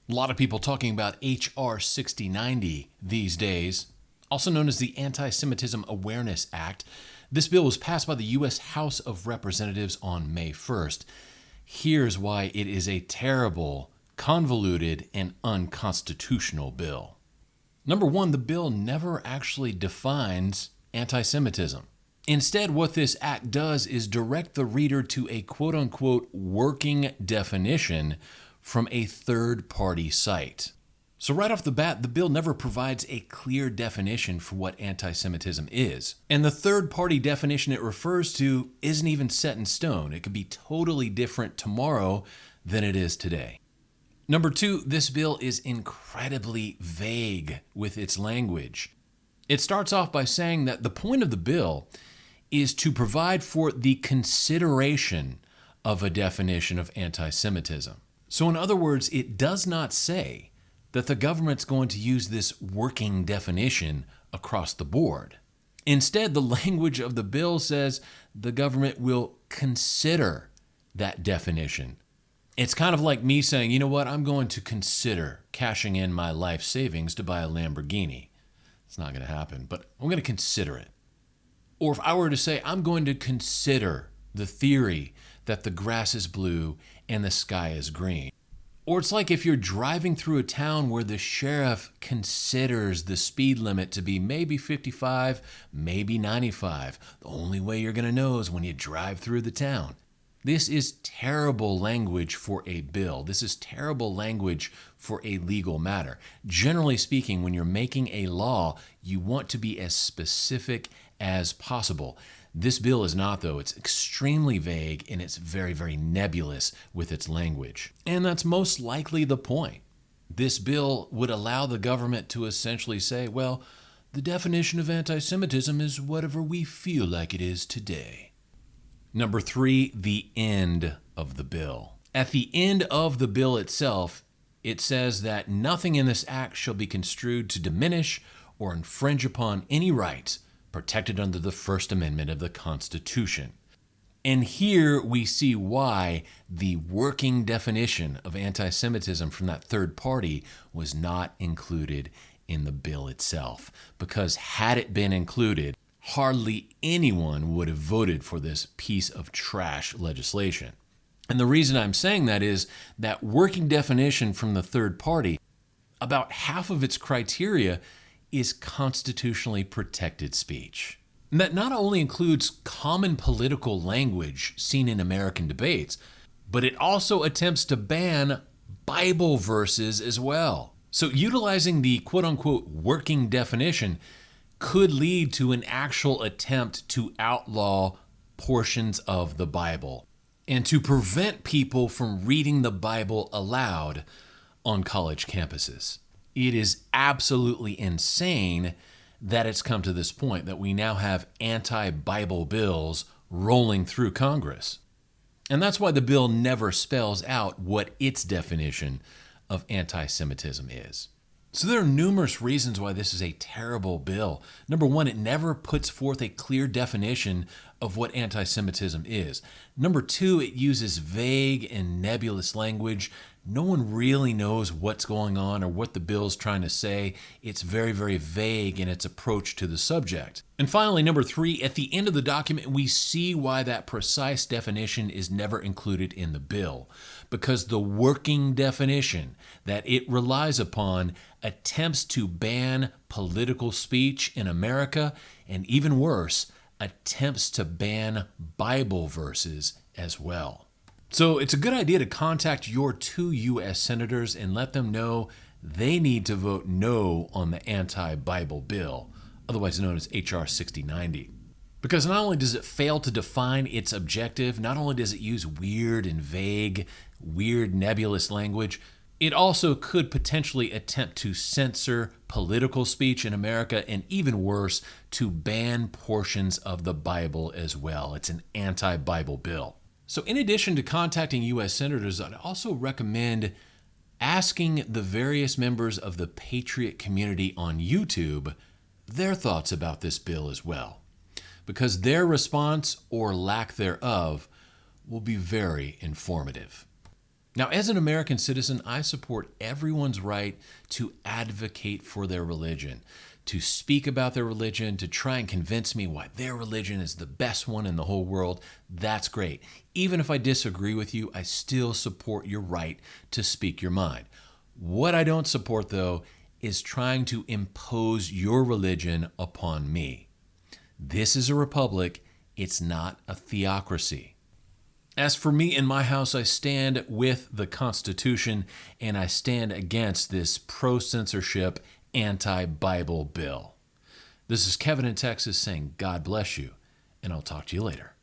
A lot of people talking about H.R. 6090 these days, also known as the Anti-Semitism Awareness Act. This bill was passed by the U.S. House of Representatives on May 1st. Here's why it is a terrible, convoluted, and unconstitutional bill. Number one, the bill never actually defines anti-Semitism. Instead, what this act does is direct the reader to a quote-unquote working definition from a third-party site. So right off the bat, the bill never provides a clear definition for what anti-Semitism is. And the third-party definition it refers to isn't even set in stone. It could be totally different tomorrow than it is today. Number two, this bill is incredibly vague with its language. It starts off by saying that the point of the bill is to provide for the consideration of a definition of anti-Semitism. So in other words, it does not say that the government's going to use this working definition across the board. Instead, the language of the bill says the government will consider that definition. It's kind of like me saying, you know what, I'm going to consider cashing in my life savings to buy a Lamborghini. It's not going to happen, but I'm going to consider it. Or if I were to say, I'm going to consider the theory that the grass is blue and the sky is green. Or it's like if you're driving through a town where the sheriff considers the speed limit to be maybe 55, maybe 95. The only way you're going to know is when you drive through the town. This is terrible language for a bill. This is terrible language for a legal matter. Generally speaking, when you're making a law, you want to be as specific as possible. This bill is not, though. It's extremely vague and it's very, very nebulous with its language. And that's most likely the point. This bill would allow the government to essentially say, well, the definition of anti-Semitism is whatever we feel like it is today. Number three, the end of the bill. At the end of the bill itself, it says that nothing in this act shall be construed to diminish or infringe upon any rights protected under the First Amendment of the Constitution. And here we see why the working definition of anti-Semitism from that third party was not included in the bill itself. Because had it been included, hardly anyone would have voted for this piece of trash legislation. And the reason I'm saying that is that working definition from the third party, about half of its criteria is constitutionally protected speech. And that not only includes common political language seen in American debates, but it also attempts to ban Bible verses as well. So utilizing the quote-unquote working definition could lead to an actual attempt to outlaw portions of the Bible and to prevent people from reading the Bible aloud on college campuses. It is absolutely insane that it's come to this point, that we now have anti-Bible bills rolling through Congress. And that's why the bill never spells out what its definition of anti-Semitism is. So there are numerous reasons why this is a terrible bill. Number one, it never puts forth a clear definition of what anti-Semitism is. Number two, it uses vague and nebulous language. No one really knows what's going on or what the bill is trying to say. It's very, very vague in its approach to the subject. And finally, number three, at the end of the document, we see why that precise definition is never included in the bill. Because the working definition that it relies upon attempts to ban political speech in America, and even worse, attempts to ban Bible verses as well. So it's a good idea to contact your 2 U.S. senators and let them know they need to vote no on the anti-Bible bill, otherwise known as H.R. 6090. Because not only does it fail to define its objective, not only does it use weird and vague, weird nebulous language, it also could potentially attempt to censor political speech in America, and even worse, to ban portions of the Bible as well. It's an anti-Bible bill. So in addition to contacting U.S. senators, I'd also recommend asking the various members of the Patriot community on YouTube their thoughts about this bill as well, because their response or lack thereof will be very informative. Now, as an American citizen, I support everyone's right to advocate for their religion, to speak about their religion, to try and convince me why their religion is the best one in the whole world. That's great. Even if I disagree with you, I still support your right to speak your mind. What I don't support, though, is trying to impose your religion upon me. This is a republic. It's not a theocracy. As for me and my house, I stand with the Constitution, and I stand against this pro-censorship, anti-Bible bill. This is Kevin in Texas saying God bless you, and I'll talk to you later.